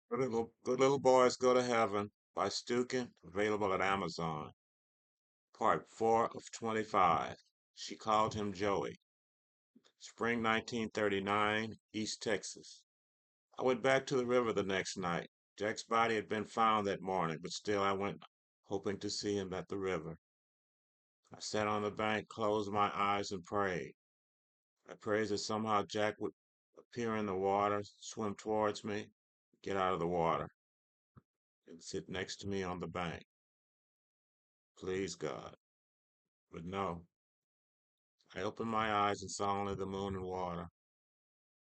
Good Little Boys Go to Heaven by Stukin, available at Amazon. Part 4 of 25. She called him Joey. Spring 1939, East Texas. I went back to the river the next night. Jack's body had been found that morning, but still I went hoping to see him at the river. I sat on the bank, closed my eyes, and prayed. I prayed that somehow Jack would appear in the water, swim towards me, get out of the water, and sit next to me on the bank. Please, God. But no, I opened my eyes and saw only the moon and water.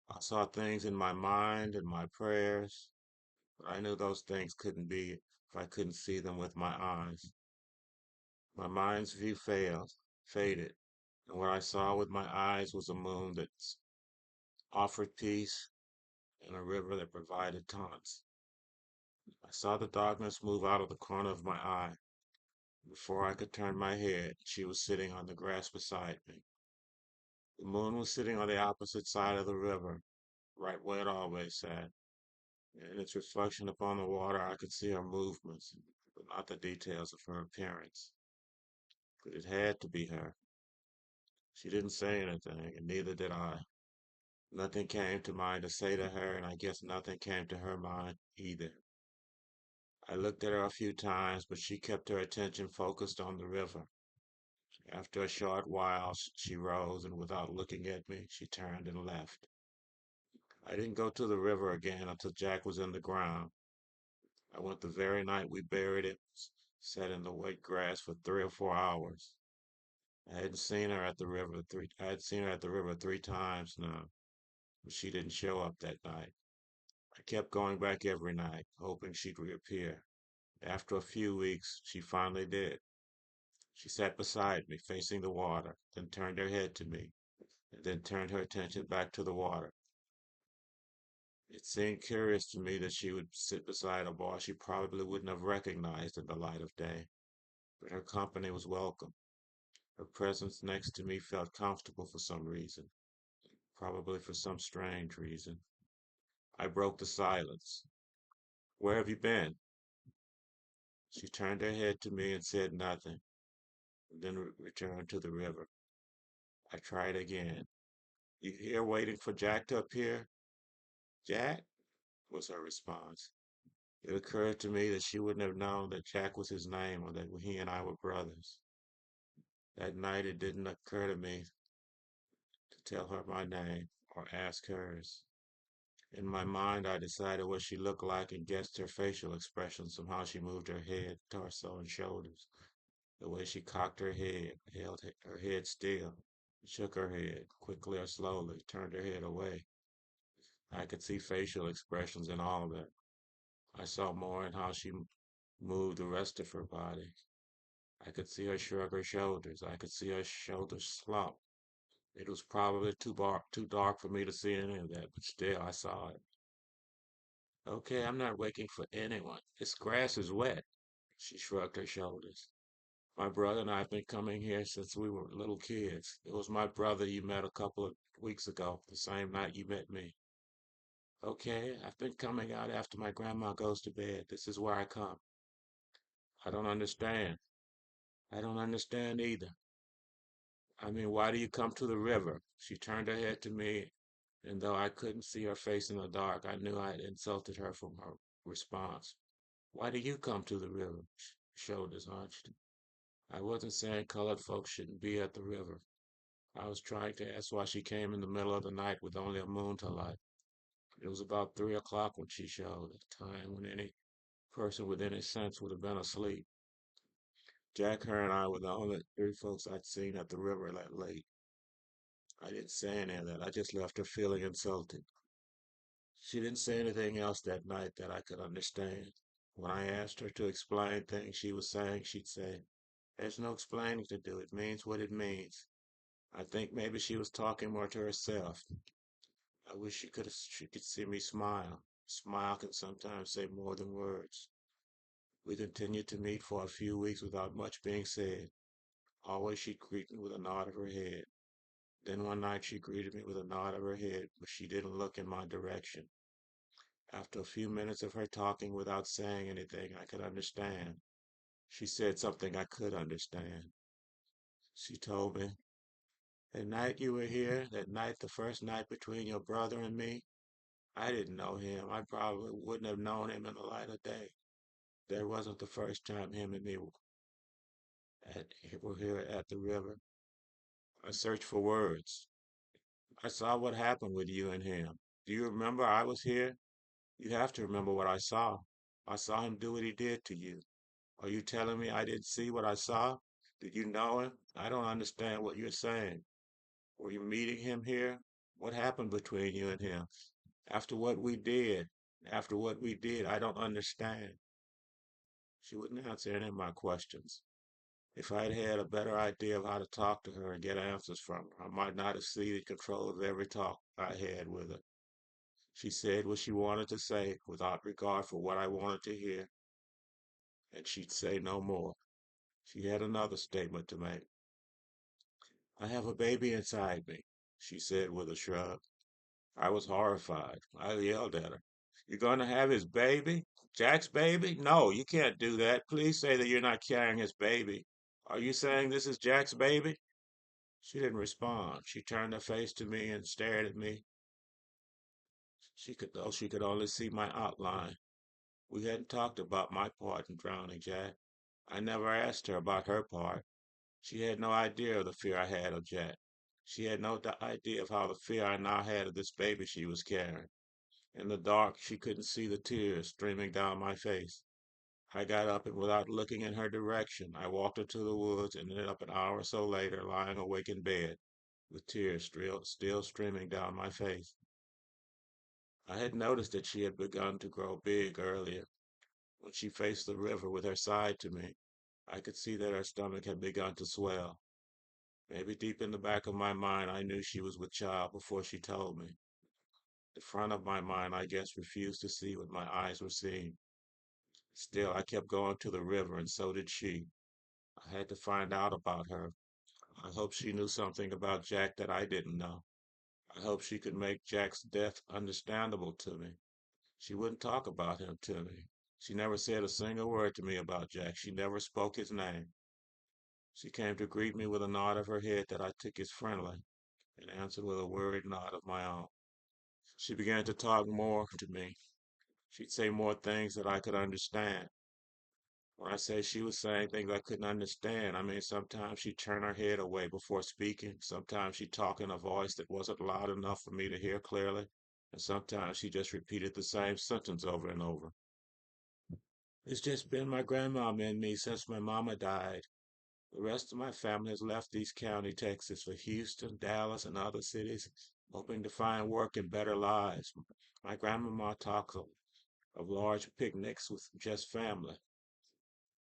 I saw things in my mind and my prayers, but I knew those things couldn't be if I couldn't see them with my eyes. My mind's view faded, and what I saw with my eyes was a moon that offered peace and a river that provided taunts. I saw the darkness move out of the corner of my eye. Before I could turn my head, she was sitting on the grass beside me. The moon was sitting on the opposite side of the river, right where it always sat. In its reflection upon the water, I could see her movements, but not the details of her appearance. But it had to be her. She didn't say anything, and neither did I. Nothing came to mind to say to her, and I guess nothing came to her mind either. I looked at her a few times, but she kept her attention focused on the river. After a short while, she rose, and without looking at me, she turned and left. I didn't go to the river again until Jack was in the ground. I went the very night we buried him, sat in the wet grass for 3 or 4 hours. I had seen her at the river 3 times now, but she didn't show up that night. I kept going back every night, hoping she'd reappear. After a few weeks, she finally did. She sat beside me, facing the water, then turned her head to me, and then turned her attention back to the water. It seemed curious to me that she would sit beside a boy she probably wouldn't have recognized in the light of day, but her company was welcome. Her presence next to me felt comfortable for some reason, probably for some strange reason. I broke the silence. Where have you been? She turned her head to me and said nothing, and then returned to the river. I tried again. You here waiting for Jack to appear? Jack? Was her response. It occurred to me that she wouldn't have known that Jack was his name or that he and I were brothers. That night it didn't occur to me to tell her my name or ask hers. In my mind, I decided what she looked like and guessed her facial expressions from how she moved her head, torso, and shoulders. The way she cocked her head, held her head still, shook her head, quickly or slowly, turned her head away. I could see facial expressions in all of that. I saw more in how she moved the rest of her body. I could see her shrug her shoulders. I could see her shoulders slump. It was probably too dark for me to see any of that, but still I saw it. Okay, I'm not waiting for anyone. This grass is wet. She shrugged her shoulders. My brother and I have been coming here since we were little kids. It was my brother you met a couple of weeks ago, the same night you met me. Okay, I've been coming out after my grandma goes to bed. This is where I come. I don't understand. I don't understand either. I mean, why do you come to the river? She turned her head to me, and though I couldn't see her face in the dark, I knew I had insulted her from her response. Why do you come to the river? Shoulders hunched. I wasn't saying colored folks shouldn't be at the river. I was trying to ask why she came in the middle of the night with only a moon to light. It was about 3 o'clock when she showed, a time when any person with any sense would have been asleep. Jack, her, and I were the only three folks I'd seen at the river that late. I didn't say any of that. I just left her feeling insulted. She didn't say anything else that night that I could understand. When I asked her to explain things she was saying, she'd say, there's no explaining to do. It means what it means. I think maybe she was talking more to herself. I wish she could see me smile. Smile can sometimes say more than words. We continued to meet for a few weeks without much being said. Always she'd greet me with a nod of her head. Then one night she greeted me with a nod of her head, but she didn't look in my direction. After a few minutes of her talking without saying anything I could understand, she said something I could understand. She told me, "That night you were here, that night, the first night between your brother and me, I didn't know him. I probably wouldn't have known him in the light of day. That wasn't the first time him and me at, were here at the river. I searched for words. I saw what happened with you and him. Do you remember I was here? You have to remember what I saw. I saw him do what he did to you. Are you telling me I didn't see what I saw? Did you know him? I don't understand what you're saying. Were you meeting him here? What happened between you and him? After what we did, after what we did, I don't understand." She wouldn't answer any of my questions. If I'd had a better idea of how to talk to her and get answers from her, I might not have ceded control of every talk I had with her. She said what she wanted to say without regard for what I wanted to hear, and she'd say no more. She had another statement to make. "I have a baby inside me," she said with a shrug. I was horrified. I yelled at her. "You're going to have his baby? Jack's baby? No, you can't do that. Please say that you're not carrying his baby. Are you saying this is Jack's baby?" She didn't respond. She turned her face to me and stared at me. Though she could only see my outline. We hadn't talked about my part in drowning Jack. I never asked her about her part. She had no idea of the fear I had of Jack. She had no idea of how the fear I now had of this baby she was carrying. In the dark, she couldn't see the tears streaming down my face. I got up and without looking in her direction, I walked her to the woods and ended up an hour or so later lying awake in bed, with tears still streaming down my face. I had noticed that she had begun to grow big earlier. When she faced the river with her side to me, I could see that her stomach had begun to swell. Maybe deep in the back of my mind, I knew she was with child before she told me. The front of my mind, I guess, refused to see what my eyes were seeing. Still, I kept going to the river, and so did she. I had to find out about her. I hoped she knew something about Jack that I didn't know. I hoped she could make Jack's death understandable to me. She wouldn't talk about him to me. She never said a single word to me about Jack. She never spoke his name. She came to greet me with a nod of her head that I took as friendly, and answered with a worried nod of my own. She began to talk more to me. She'd say more things that I could understand. When I say she was saying things I couldn't understand, I mean sometimes she'd turn her head away before speaking. Sometimes she'd talk in a voice that wasn't loud enough for me to hear clearly. And sometimes she just repeated the same sentence over and over. "It's just been my grandmama and me since my mama died. The rest of my family has left East County, Texas for Houston, Dallas, and other cities, hoping to find work and better lives. My grandmama talks of large picnics with just family.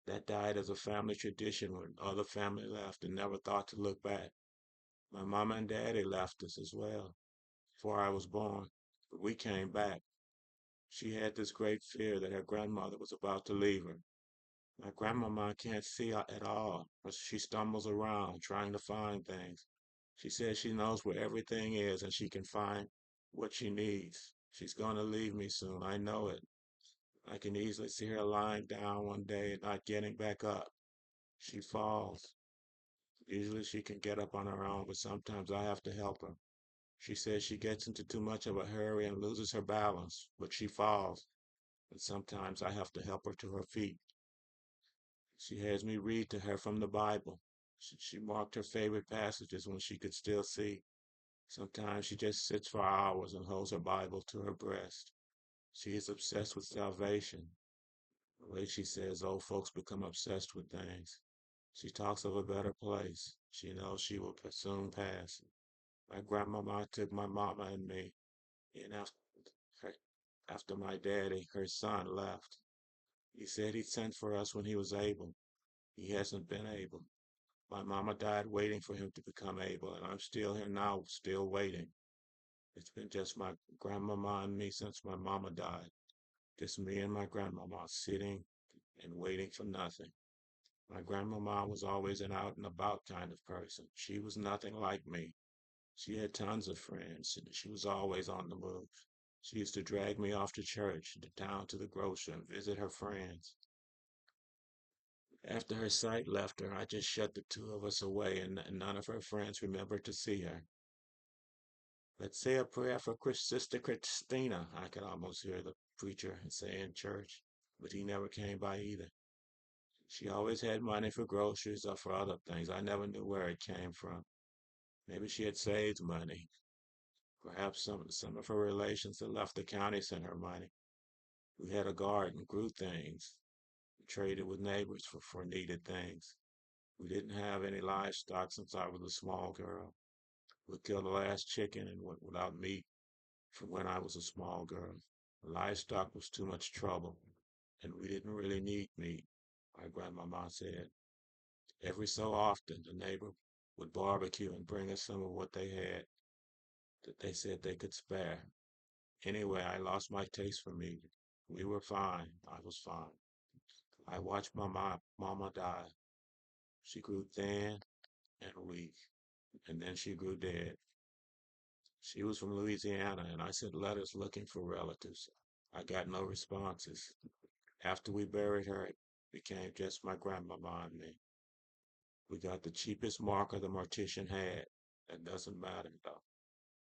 That died as a family tradition when other family left and never thought to look back. My mama and daddy left us as well before I was born, but we came back. She had this great fear that her grandmother was about to leave her. My grandmama can't see at all, but she stumbles around trying to find things. She says she knows where everything is and she can find what she needs. She's going to leave me soon. I know it. I can easily see her lying down one day and not getting back up. She falls. Usually she can get up on her own, but sometimes I have to help her. She says she gets into too much of a hurry and loses her balance, but she falls, and sometimes I have to help her to her feet. She has me read to her from the Bible. She marked her favorite passages when she could still see. Sometimes she just sits for hours and holds her Bible to her breast. She is obsessed with salvation, the way she says old folks become obsessed with things. She talks of a better place. She knows she will soon pass. My grandmama took my mama and me, and her, after my daddy, her son, left. He said he'd send for us when he was able. He hasn't been able. My mama died waiting for him to become able, and I'm still here now, still waiting. It's been just my grandmama and me since my mama died. Just me and my grandmama sitting and waiting for nothing. My grandmama was always an out and about kind of person. She was nothing like me. She had tons of friends, and she was always on the move. She used to drag me off to church, down to the grocery, and visit her friends. After her sight left her, I just shut the two of us away, and none of her friends remembered to see her. Let's say a prayer for Sister Christina, I could almost hear the preacher say in church, but he never came by either. She always had money for groceries or for other things. I never knew where it came from. Maybe she had saved money. Perhaps some of her relations that left the county sent her money. We had a garden, grew things, traded with neighbors for needed things. We didn't have any livestock since I was a small girl. We killed the last chicken and went without meat from when I was a small girl. Livestock was too much trouble, and we didn't really need meat, my grandmama said. Every so often, the neighbor would barbecue and bring us some of what they had that they said they could spare. Anyway, I lost my taste for meat. We were fine. I was fine. I watched my mama die. She grew thin and weak, and then she grew dead. She was from Louisiana, and I sent letters looking for relatives. I got no responses. After we buried her, it became just my grandmama and me. We got the cheapest marker the mortician had. That doesn't matter, though.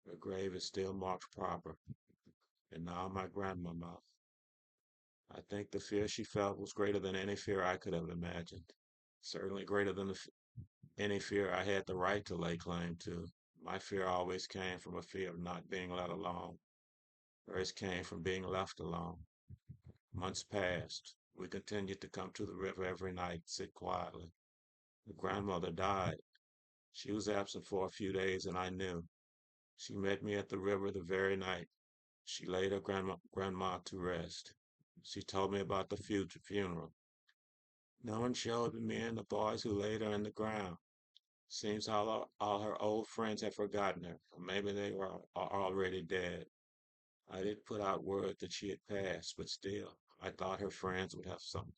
Her grave is still marked proper. And now my grandmama. I think the fear she felt was greater than any fear I could have imagined. Certainly greater than any fear I had the right to lay claim to. My fear always came from a fear of not being let alone. Hers came from being left alone. Months passed. We continued to come to the river every night, sit quietly. The grandmother died. She was absent for a few days, and I knew. She met me at the river the very night she laid her grandma to rest. She told me about the future funeral. No one showed me and the boys who laid her in the ground. Seems all her old friends had forgotten her, or maybe they are already dead. I didn't put out word that she had passed, but still, I thought her friends would have some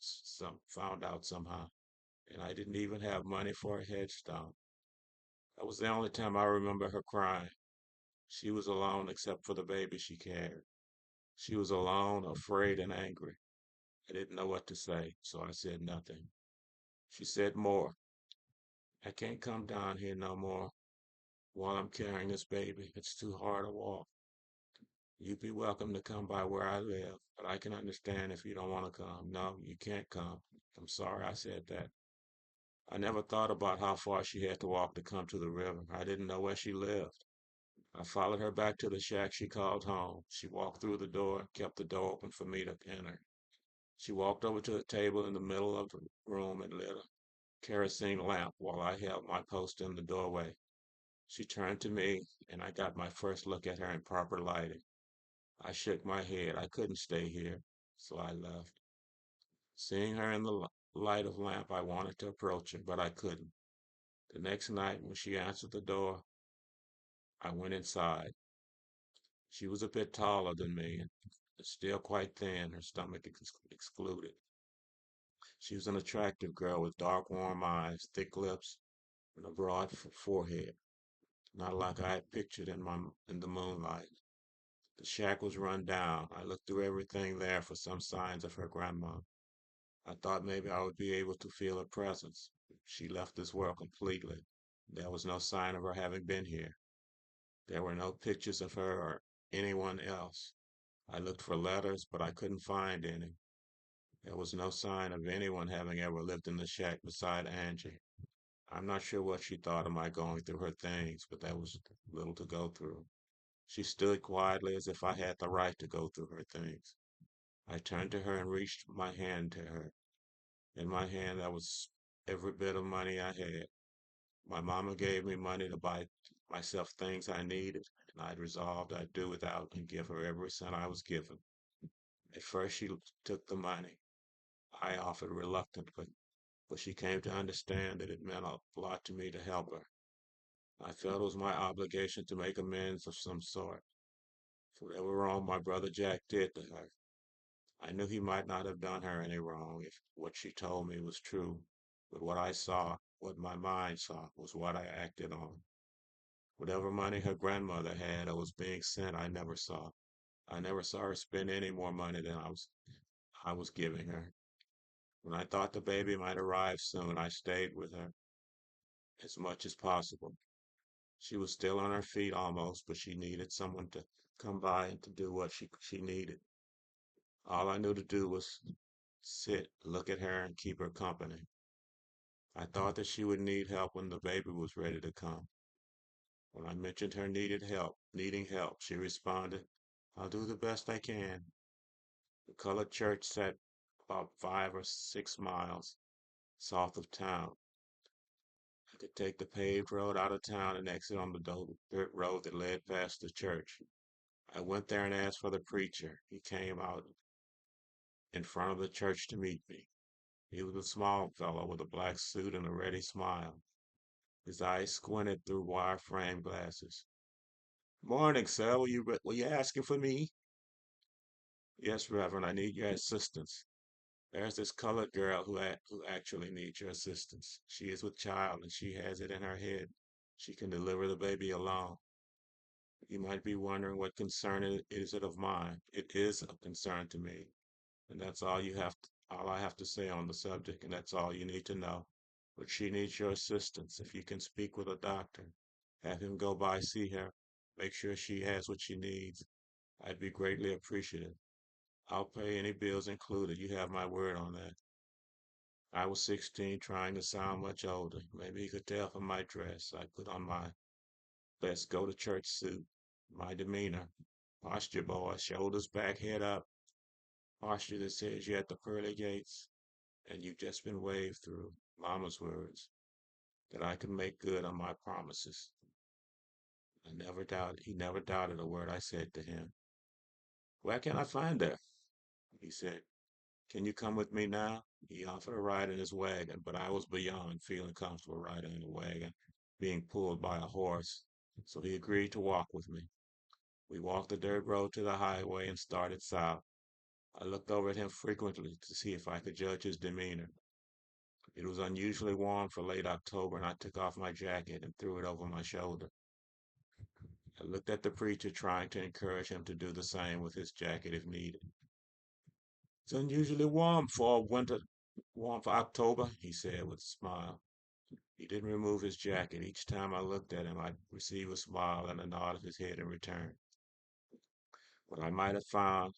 found out somehow. And I didn't even have money for a headstone. That was the only time I remember her crying. She was alone except for the baby she carried. She was alone, afraid, and angry. I didn't know what to say, so I said nothing. She said more. I can't come down here no more while I'm carrying this baby. It's too hard to walk. You'd be welcome to come by where I live, but I can understand if you don't want to come. No, you can't come. I'm sorry I said that. I never thought about how far she had to walk to come to the river. I didn't know where she lived. I followed her back to the shack she called home. She walked through the door, kept the door open for me to enter. She walked over to a table in the middle of the room and lit a kerosene lamp while I held my post in the doorway. She turned to me, and I got my first look at her in proper lighting. I shook my head. I couldn't stay here, so I left. Seeing her in the light of lamp, I wanted to approach her, but I couldn't. The next night, when she answered the door, I went inside. She was a bit taller than me and still quite thin, her stomach excluded. She was an attractive girl with dark, warm eyes, thick lips, and a broad forehead, not like I had pictured in the moonlight. The shack was run down. I looked through everything there for some signs of her grandma. I thought maybe I would be able to feel her presence. She left this world completely. There was no sign of her having been here. There were no pictures of her or anyone else. I looked for letters, but I couldn't find any. There was no sign of anyone having ever lived in the shack beside Angie. I'm not sure what she thought of my going through her things, but that was little to go through. She stood quietly as if I had the right to go through her things. I turned to her and reached my hand to her. In my hand, that was every bit of money I had. My mama gave me money to buy myself things I needed, and I'd resolved I'd do without and give her every cent I was given. At first, she took the money. I offered reluctantly, but she came to understand that it meant a lot to me to help her. I felt it was my obligation to make amends of some sort for whatever wrong my brother Jack did to her. I knew he might not have done her any wrong if what she told me was true, but what I saw, what my mind saw, was what I acted on. Whatever money her grandmother had or was being sent, I never saw. I never saw her spend any more money than I was giving her. When I thought the baby might arrive soon, I stayed with her as much as possible. She was still on her feet almost, but she needed someone to come by and to do what she needed. All I knew to do was sit, look at her, and keep her company. I thought that she would need help when the baby was ready to come. When I mentioned her needing help, she responded, "I'll do the best I can." The colored church sat about 5 or 6 miles south of town. I could take the paved road out of town and exit on the dirt road that led past the church. I went there and asked for the preacher. He came out in front of the church to meet me. He was a small fellow with a black suit and a ready smile. His eyes squinted through wire frame glasses. "Morning, sir. Were you asking for me?" "Yes, Reverend. I need your assistance. There's this colored girl who actually needs your assistance. She is with child and she has it in her head she can deliver the baby alone. You might be wondering what concern is it of mine. It is a concern to me, and that's all I have to say on the subject, and that's all you need to know. But she needs your assistance. If you can speak with a doctor, have him go by see her, make sure she has what she needs. I'd be greatly appreciative. I'll pay any bills included. You have my word on that." I was 16, trying to sound much older. Maybe you could tell from my dress. I put on my best go to church suit, my demeanor. Posture, boy, shoulders back, head up. Posture that says you're at the pearly gates and you've just been waved through. Mama's words that I could make good on my promises. He never doubted a word I said to him. "Where can I find her?" he said. "Can you come with me now?" He offered a ride in his wagon, but I was beyond feeling comfortable riding in a wagon, being pulled by a horse, so he agreed to walk with me. We walked the dirt road to the highway and started south. I looked over at him frequently to see if I could judge his demeanor. It was unusually warm for late October, and I took off my jacket and threw it over my shoulder. I looked at the preacher, trying to encourage him to do the same with his jacket if needed. "It's unusually warm for October," he said with a smile. He didn't remove his jacket. Each time I looked at him, I'd receive a smile and a nod of his head in return. What I might have found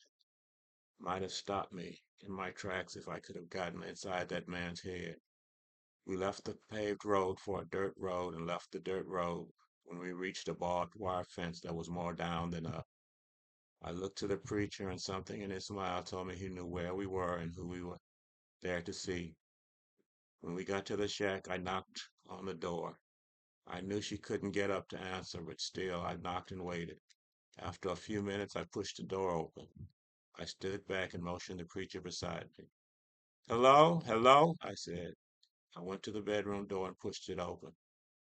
might have stopped me in my tracks if I could have gotten inside that man's head. We left the paved road for a dirt road and left the dirt road when we reached a barbed wire fence that was more down than up. I looked to the preacher, and something in his smile told me he knew where we were and who we were there to see. When we got to the shack, I knocked on the door. I knew she couldn't get up to answer, but still I knocked and waited. After a few minutes, I pushed the door open. I stood back and motioned the preacher beside me. "Hello, hello," I said. I went to the bedroom door and pushed it open.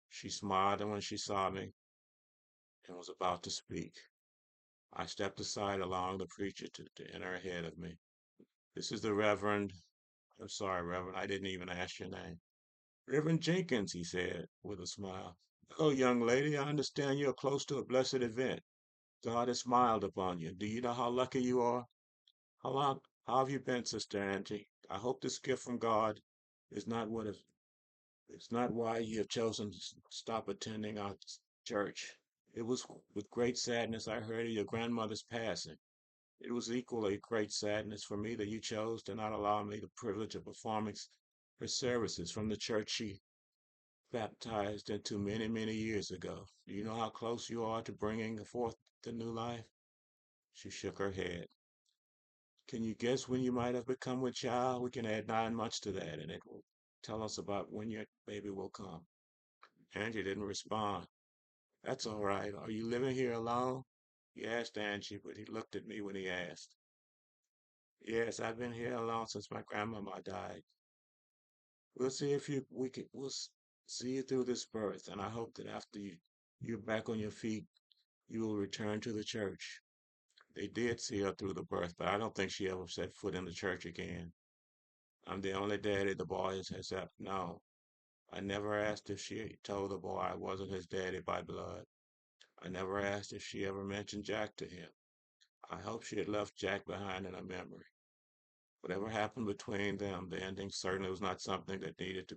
She smiled when she saw me and was about to speak. I stepped aside, allowing the preacher to enter ahead of me. "This is the Reverend. I'm sorry, Reverend, I didn't even ask your name." "Reverend Jenkins," he said with a smile. "Oh, young lady, I understand you are close to a blessed event. God has smiled upon you. Do you know how lucky you are? How long, how have you been, Sister Angie? I hope this gift from God is not what is, it's not why you have chosen to stop attending our church. It was with great sadness I heard of your grandmother's passing. It was equally great sadness for me that you chose to not allow me the privilege of performing her services from the church she baptized into many, many years ago. Do you know how close you are to bringing forth the new life?" She shook her head. "Can you guess when you might have become with child? We can add 9 months to that, and it will tell us about when your baby will come." Angie didn't respond. "That's all right. Are you living here alone?" He asked Angie, but he looked at me when he asked. "Yes, I've been here alone since my grandmama died. We'll see if you we can we'll see you through this birth, and I hope that after you're back on your feet, you will return to the church." They did see her through the birth, but I don't think she ever set foot in the church again. I'm the only daddy the boy has ever known. I never asked if she told the boy I wasn't his daddy by blood. I never asked if she ever mentioned Jack to him. I hope she had left Jack behind in her memory. Whatever happened between them, the ending certainly was not something that needed to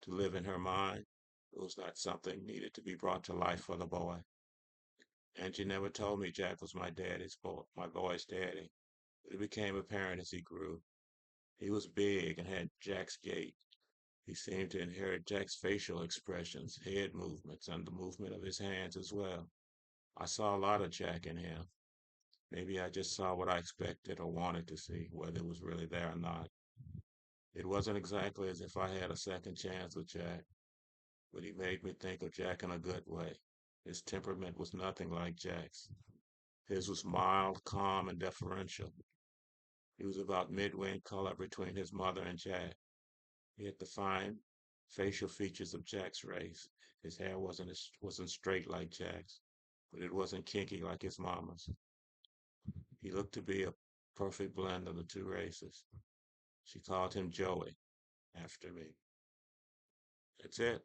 live in her mind. It was not something needed to be brought to life for the boy. And she never told me Jack was my boy's daddy. But it became apparent as he grew. He was big and had Jack's gait. He seemed to inherit Jack's facial expressions, head movements, and the movement of his hands as well. I saw a lot of Jack in him. Maybe I just saw what I expected or wanted to see, whether it was really there or not. It wasn't exactly as if I had a second chance with Jack, but he made me think of Jack in a good way. His temperament was nothing like Jack's. His was mild, calm, and deferential. He was about midway in color between his mother and Jack. He had the fine facial features of Jack's race. His hair wasn't straight like Jack's, but it wasn't kinky like his mama's. He looked to be a perfect blend of the two races. She called him Joey after me. That's it.